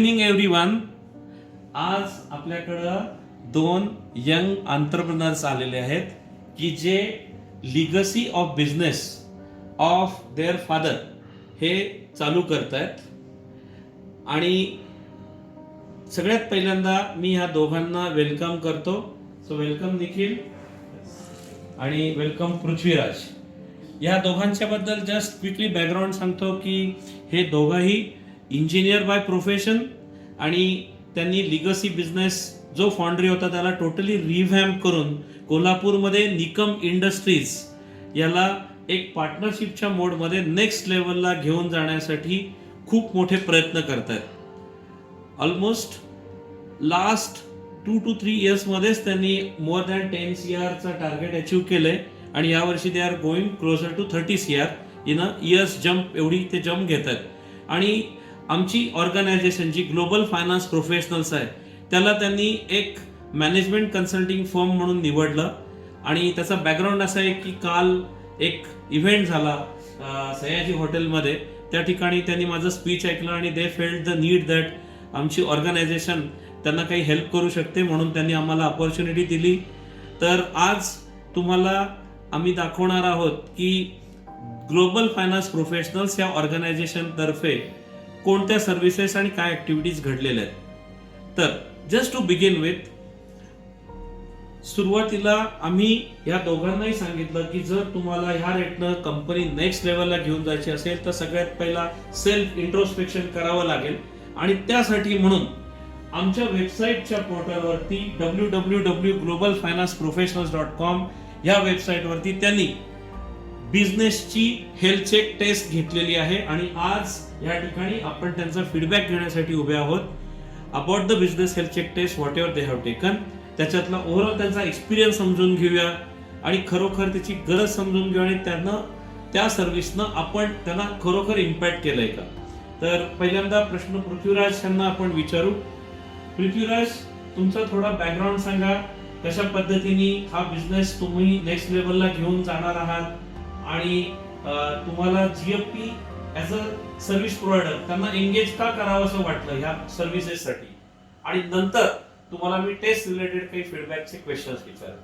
Evening everyone. आज आपल्याकडं दोन यंग एंटरप्रेन्योर्स आलेले आहेत की जे legacy of business of their father हे चालू करतायत. आणि सगळ्यात पहिल्यांदा मी ह्या दोघांना वेलकम करतो. सो वेलकम निखिल आणि वेलकम पृथ्वीराज. या दोघांच्या बद्दल जस्ट क्विकली बॅकग्राऊंड सांगतो की हे दोघंही इंजिनियर बाय प्रोफेशन आणि त्यांनी लिगसी बिझनेस जो फाउंड्री होता त्याला टोटली रिव्हॅम्प करून कोल्हापूरमध्ये निकम इंडस्ट्रीज याला एक पार्टनरशिपच्या मोडमध्ये नेक्स्ट लेवलला घेऊन जाण्यासाठी खूप मोठे प्रयत्न करत आहेत. ऑलमोस्ट लास्ट 2 to 3 years मध्येच त्यांनी मोर दॅन 10 CRचा टार्गेट अचीव केलंय आणि यावर्षी they are going closer to 30 CR in a years jump. एवढी ते जम्प घेत आहेत. आणि आमची ऑर्गनायझेशन जी ग्लोबल फायनान्स प्रोफेशनल्स आहे त्याला त्यांनी एक मॅनेजमेंट कन्सल्टिंग फर्म म्हणून निवडलं. आणि त्याचा बॅकग्राऊंड असा आहे की काल एक इव्हेंट झाला सयाजी हॉटेलमध्ये. त्या ठिकाणी त्यांनी माझं स्पीच ऐकलं आणि they felt the need that आमची ऑर्गनायझेशन त्यांना काही हेल्प करू शकते म्हणून त्यांनी आम्हाला अपॉर्च्युनिटी दिली. तर आज तुम्हाला आम्ही दाखवणार आहोत की ग्लोबल फायनान्स प्रोफेशनल्स या ऑर्गनायझेशन तर्फे कोणत्या सर्व्हिसेस आणि काय ऍक्टिव्हिटीज घडलेल्या आहेत. तर जस्ट टू बिगिन विथ, सुरुवातीला आम्ही या दोघांनाही सांगितलं की जर तुम्हाला ह्या रेटनं कंपनी नेक्स्ट लेवलला घेऊन जायची असेल तर सगळ्यात पहिला सेल्फ इंट्रोस्पेक्शन करावं लागेल. आणि त्यासाठी म्हणून आमच्या वेबसाईटच्या पोर्टलवरती www.globalfinanceprofessionals.com या वेबसाईटवरती त्यांनी बिझनेसची हेल्थ चेक टेस्ट घेतलेली आहे. आणि आज या ठिकाणी आपण त्यांचा फीडबॅक घेण्यासाठी उभे आहोत. About the business health check test whatever they have taken, त्याच्यातला ओव्हरऑल त्यांचा एक्सपिरियन्स समजून घेऊया आणि खरोखर त्याची गरज समजून घेऊ आणि त्यांना त्या सर्व्हिसनं आपण त्यांना खरोखर इम्पॅक्ट केलंय का. तर पहिल्यांदा प्रश्न पृथ्वीराज यांना आपण विचारू. पृथ्वीराज, तुमचा थोडा बॅकग्राऊंड सांगा. कशा पद्धतीने हा बिझनेस तुम्ही नेक्स्ट लेवलला घेऊन जाणार आहात आणि तुम्हाला GFP as a service provider त्यांना एंगेज का करावं असं वाटलं ह्या सर्व्हिसेससाठी. आणि नंतर तुम्हाला मी टेस्ट रिलेटेड काही फीडबॅकचे क्वेश्चन्स विचारेन.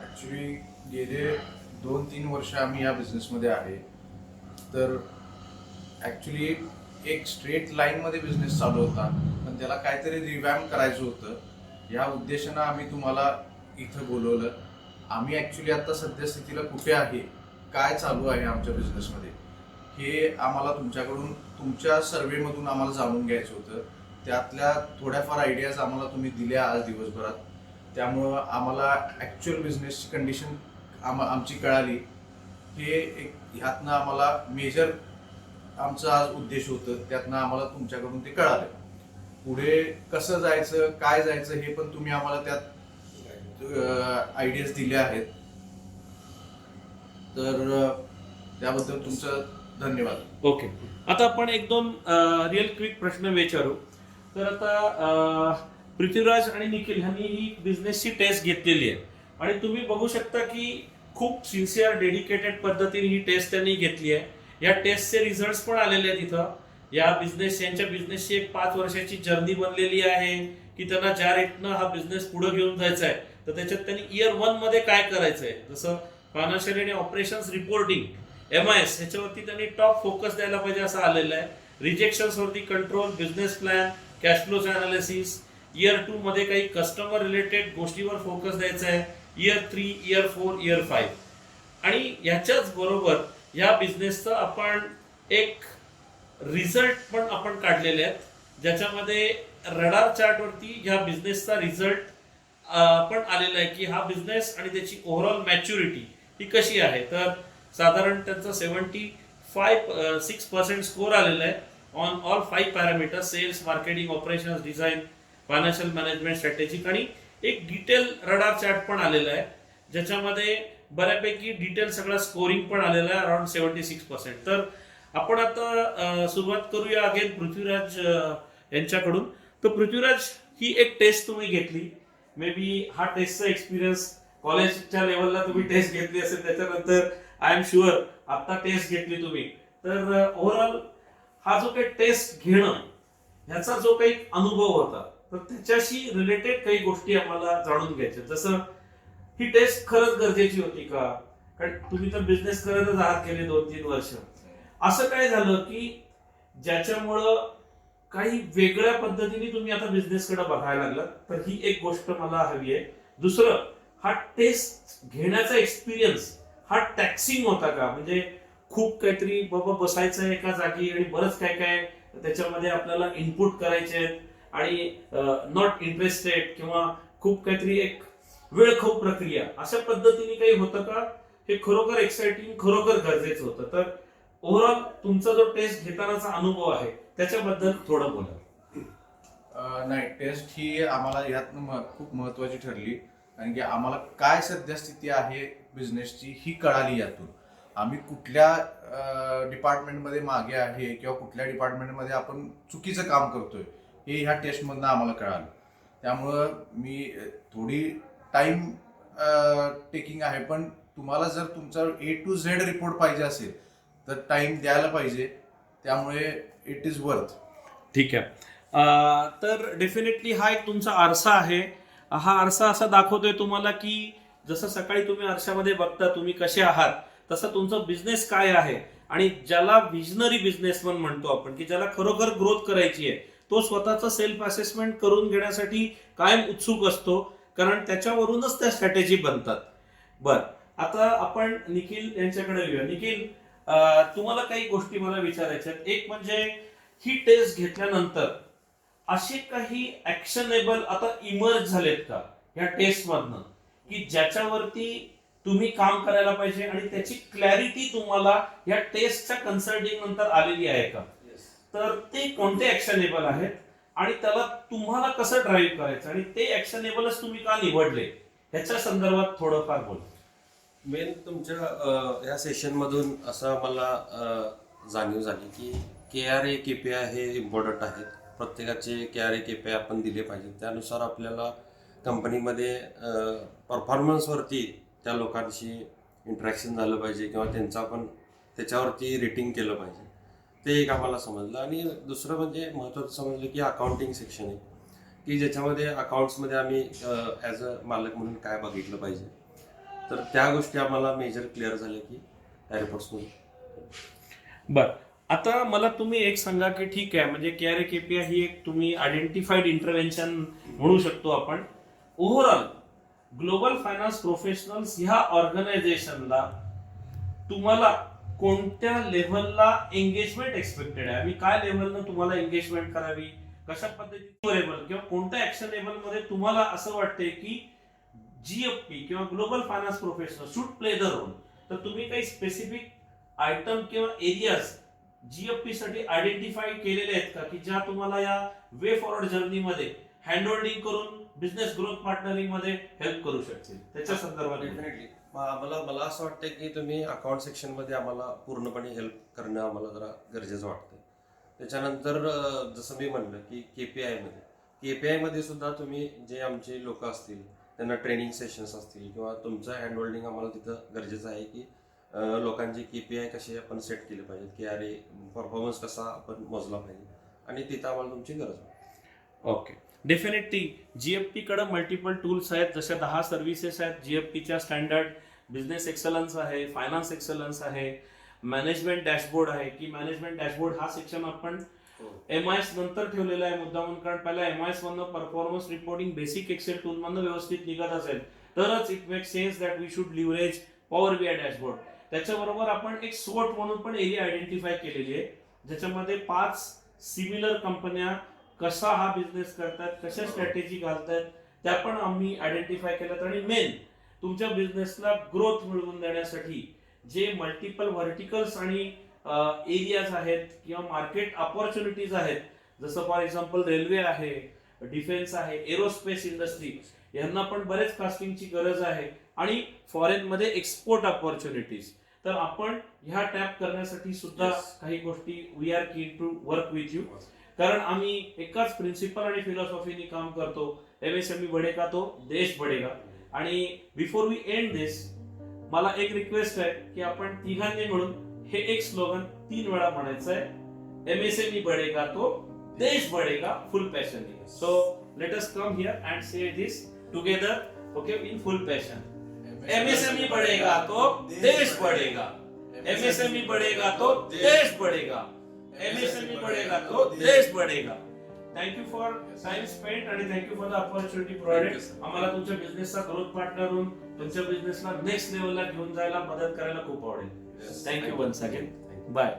ऍक्च्युली गेले 2-3 वर्ष आम्ही या बिझनेसमध्ये आहे. तर ऍक्च्युली एक स्ट्रेट लाईन मध्ये बिझनेस चालू होता पण त्याला काहीतरी रिव्हॅम्प करायचं होतं. या उद्देशानं आम्ही तुम्हाला इथं बोलवलं. आम्ही ऍक्च्युली आता सद्यस्थितीला कुठे आहे, काय चालू आहे आमच्या बिझनेसमध्ये हे आम्हाला तुमच्याकडून तुमच्या सर्व्हेमधून आम्हाला जाणून घ्यायचं होतं. त्यातल्या थोड्याफार आयडियाज आम्हाला तुम्ही दिल्या आज दिवसभरात. त्यामुळं आम्हाला ॲक्च्युअल बिझनेसची कंडिशन आमची कळाली. हे एक ह्यातनं आम्हाला मेजर आमचा आज उद्देश होतं. त्यातनं आम्हाला तुमच्याकडून ते कळालं. पुढे कसं जायचं, काय जायचं हे पण तुम्ही आम्हाला त्यात आयडियाज दिल्या आहेत. तर त्याबद्दल तुमचं धन्यवाद. ओके, आता आपण एक दोन रिअल क्विक प्रश्न विचारू. तर आता पृथ्वीराज आणि निखिल ह्यांनी ही बिझनेसची टेस्ट घेतलेली आहे आणि तुम्ही बघू शकता की खूप सिन्सिअर डेडिकेटेड पद्धतीने ही टेस्ट त्यांनी घेतली आहे. या टेस्टचे रिझल्ट पण आलेले आहेत इथं. या यांच्या बिझनेसची एक 5 वर्षाची जर्नी बनलेली आहे की त्यांना ज्या रेटनं हा बिझनेस पुढे घेऊन जायचा आहे तर त्याच्यात त्यांनी इयर 1 मध्ये काय करायचंय, जसं फायनान्शियल आणि ऑपरेशन्स रिपोर्टिंग MIS ह्याच्यावरती त्यांनी टॉप फोकस द्यायला पाहिजे असं आलेलं आहे. रिजेक्शन्स वरती कंट्रोल, बिझनेस प्लॅन, कॅश फ्लोचं अनालिसिस. इयर 2 मध्ये काही कस्टमर रिलेटेड गोष्टीवर फोकस द्यायचा आहे. Year 3, year 4, year 5. आणि याच्याच बरोबर या बिझनेसचं आपण एक रिझल्ट पण आपण काढलेले आहेत ज्याच्यामध्ये रडार चार्ट वरती या बिझनेसचा रिझल्ट पण आलेला आहे की हा बिझनेस आणि त्याची ओव्हरऑल मॅच्युरिटी ही कशी आहे. तर साधारण त्यांचा 76% स्कोर आलेला आहे on all 5 parameters: sales, marketing, operations, design, financial management, strategic. आणि एक डिटेल रडार चार्ट पण आलेला आहे ज्याच्यामध्ये बऱ्यापैकी डिटेल सगळा स्कोरिंग पण आलेला आहे अराउंड 76%. तर आपण आता सुरुवात करूया अगेन पृथ्वीराज यांच्याकडून. तर पृथ्वीराज, ही एक टेस्ट तुम्ही घेतली. मे बी हा टेस्टचा एक्सपिरियन्स कॉलेजच्या लेवलला तुम्ही टेस्ट घेतली असेल, त्याच्यानंतर आय एम शुअर आता टेस्ट घेतली तुम्ही. तर ओव्हरऑल हा जो काही टेस्ट घेणं ह्याचा जो काही अनुभव होता तर त्याच्याशी रिलेटेड काही गोष्टी आम्हाला जाणून घ्यायच्या. जसं ही टेस्ट खरंच गरजेची होती का? कारण तुम्ही तर बिझनेस करतच आहात गेले 2-3 वर्ष. असं काय झालं की ज्याच्यामुळं काही वेगळ्या पद्धतीने तुम्ही आता बिझनेसकडे बघायला लागलात? तर ही एक गोष्ट मला हवी आहे. दुसरं, हा टेस्ट घेण्याचा एक्सपिरियन्स हा टॅक्सिंग होता का? म्हणजे खूप काहीतरी बाबा बसायचं एका जागी आणि बरंच काय काय त्याच्यामध्ये आपल्याला इनपुट करायचे आहेत आणि नॉट इंटरेस्टेड किंवा खूप काहीतरी एक वेळ खूप प्रक्रिया अशा पद्धतीने काही होतं का? हे खरोखर एक्साइटिंग, खरोखर गरजेचं होतं. तर ओव्हरऑल तुमचा जो टेस्ट घेतानाचा अनुभव आहे त्याच्याबद्दल थोडं बोला. नाही, टेस्ट ही आम्हाला यात खूप महत्वाची ठरली, कारण की आम्हाला काय सध्या स्थिती आहे बिझनेसची ही कळाली यातून. आम्ही कुठल्या डिपार्टमेंटमध्ये मागे आहे किंवा कुठल्या डिपार्टमेंटमध्ये आपण चुकीचं काम करतोय हे ह्या टेस्टमधनं आम्हाला कळालं. त्यामुळं मी थोडी टाइम टेकिंग आहे, पण तुम्हाला जर तुमचा A to Z रिपोर्ट पाहिजे असेल तर टाइम द्यायला पाहिजे. त्यामुळे इट इज वर्थ. ठीक आहे. तर डेफिनेटली हा एक तुमचा आरसा आहे. हा आरसा असा दाखवतोय तुम्हाला की जसं सकाळी तुम्ही आरशामध्ये बघता तुम्ही कसे आहात, तसं तुमचा बिझनेस काय आहे. आणि ज्याला विजनरी बिझनेसमन म्हणतो आपण, की ज्याला खरोखर ग्रोथ करायची आहे, तो स्वतःचा सेल्फ असेसमेंट करून घेण्यासाठी कायम उत्सुक असतो, कारण त्याच्यावरूनच त्या स्ट्रॅटेजी बनतात. बर, आता आपण निखिल यांच्याकडे येऊया. निखिल, तुम्हाला काही गोष्टी मला विचारायच्या आहेत. एक म्हणजे ही टेस्ट घेतल्यानंतर असे काही ऍक्शनेबल आता इमर्ज झालेत का या टेस्ट मधनं, की ज्याच्यावरती तुम्ही काम करायला पाहिजे आणि त्याची क्लॅरिटी तुम्हाला या टेस्टच्या कन्सल्टिंग नंतर आलेली आहे का? तर ते कोणते ऍक्शनेबल आहेत आणि त्याला तुम्हाला कसं ड्राईव्ह करायचं आणि ते ऍक्शनेबलच तुम्ही का निवडले ह्याच्या संदर्भात थोडंफार बोल. मेन तुमच्या या सेशन मधून असं मला जाणीव झाली की KRA KPI हे इम्पॉर्टंट आहेत. प्रत्येकाचे KRA KPI आपण दिले पाहिजे. त्यानुसार आपल्याला कंपनीमध्ये परफॉर्मन्सवरती त्या लोकांशी इंटरॅक्शन झालं पाहिजे किंवा त्यांचा पण त्याच्यावरती रेटिंग केलं पाहिजे. ते एक आम्हाला समजलं. आणि दुसरं म्हणजे महत्त्वाचं समजलं की अकाउंटिंग सेक्शन आहे की ज्याच्यामध्ये अकाउंट्समध्ये आम्ही ॲज अ मालक म्हणून काय बघितलं पाहिजे. तर त्या गोष्टी आम्हाला मेजर क्लिअर झाल्या की त्या रिपोर्ट्समध्ये. बर, आता मला तुम्ही एक सांगा की ठीक आहे, म्हणजे KRA KPI ही एक तुम्ही आयडेंटिफाईड इंटरव्हेन्शन म्हणू शकतो आपण. ओव्हरऑल ग्लोबल फायनान्स प्रोफेशनल्स ह्या ऑर्गनायझेशनला तुम्हाला कोणत्या लेव्हलला एंगेजमेंट एक्सपेक्टेड आहे? आम्ही काय लेव्हलनं तुम्हाला एंगेजमेंट करावी, कशा पद्धतीने किंवा कोणत्या ऍक्शनेबल मध्ये तुम्हाला असं वाटतंय की GFP किंवा global finance professional should play the role? तर तुम्ही काही स्पेसिफिक आयटम किंवा एरियाज GFP साठी आयडेंटिफाय केलेले आहेत का, की ज्या तुम्हाला या वे फॉरवर्ड जर्नीमध्ये हँडहोल्डिंग करून बिझनेस ग्रोथ पार्टनरिंग मध्ये हेल्प करू शकतील? त्याच्या संदर्भात डेफिनेटली मला असं वाटतं की तुम्ही अकाउंट सेक्शनमध्ये आम्हाला पूर्णपणे हेल्प करणं आम्हाला जरा गरजेचं वाटतं. त्याच्यानंतर जसं मी म्हणलं की KPI मध्ये सुद्धा तुम्ही जे आमचे लोक असतील त्यांना ट्रेनिंग सेशन्स असतील किंवा तुमचं हँडहोल्डिंग आम्हाला तिथं गरजेचं आहे की लोकांचे KPI कसे आपण सेट केले पाहिजेत, KRA परफॉर्मन्स कसा आपण मोजला पाहिजे, आणि तिथं आम्हाला तुमची गरज आहे. ओके, डेफिनेटली GFP कडे मल्टिपल टूल्स आहेत. जशा 10 सर्व्हिसेस आहेत GFPच्या. स्टँडर्ड बिझनेस एक्सलन्स आहे, फायनान्स एक्सलन्स आहे, मॅनेजमेंट डॅशबोर्ड आहे. की मॅनेजमेंट डॅशबोर्ड हा सेक्शन आपण MIS नंतर ठेवलेला आहे मुद्दामून, कारण पहिला MIS मधनं performance reporting basic Excel tool मधनं व्यवस्थित निघत असेल तरच it make sense that we should leverage power BI dashboard. त्याच्याबरोबर आपण एक SWOT म्हणून पण एरिया आयडेंटिफाय केलेली आहे, ज्याच्यामध्ये 5 सिमिलर कंपन्या कसा हा बिझनेस करतात, कशा स्ट्रॅटेजी घालतात त्या पण आम्ही आयडेंटिफाय केल्यात. आणि मेन तुमच्या बिझनेसला ग्रोथ मिळवून देण्यासाठी जे मल्टिपल व्हर्टिकल्स आणि एरियाज आहेत किंवा मार्केट अपॉर्च्युनिटीज आहेत, जसं फॉर एक्झाम्पल रेल्वे आहे, डिफेन्स आहे, एरोस्पेस इंडस्ट्री, यांना पण बरेच कास्टिंगची गरज आहे, आणि फॉरेन मध्ये एक्सपोर्ट अपॉर्च्युनिटीज. तर आपण ह्या टॅप करण्यासाठी सुद्धा काही गोष्टी we are keen to work with you, कारण आम्ही एकाच प्रिन्सिपल आणि फिलॉसॉफीनी काम करतो. MSME बढेगा तो देश बढेगा. आणि बिफोर वी एंड दिस, मला एक रिक्वेस्ट आहे की आपण तिघांनी मिळून हे एक स्लोगन 3 वेळा म्हणायचं आहे. MSME बढेगा तो देश बढ़ेगा फुल passion. So let us come here end say this together, okay, in full passion. MSME बढ़ेगा तो देश बढ़ेगा. एमएसएमई बढ़ेगा तो देश बढ़ेगा. एमएसएमई बढ़ेगा तो देश बढ़ेगा. थँक्यू फॉर टाइम स्पेंड आणि thank you for the opportunity provided. आम्हाला तुमच्या बिझनेसचा ग्रोथ पार्टनर होऊन तुमच्या बिझनेसला नेक्स्ट लेवलला घेऊन जायला मदत करायला खूप आवडेल. Thank you once again. बाय.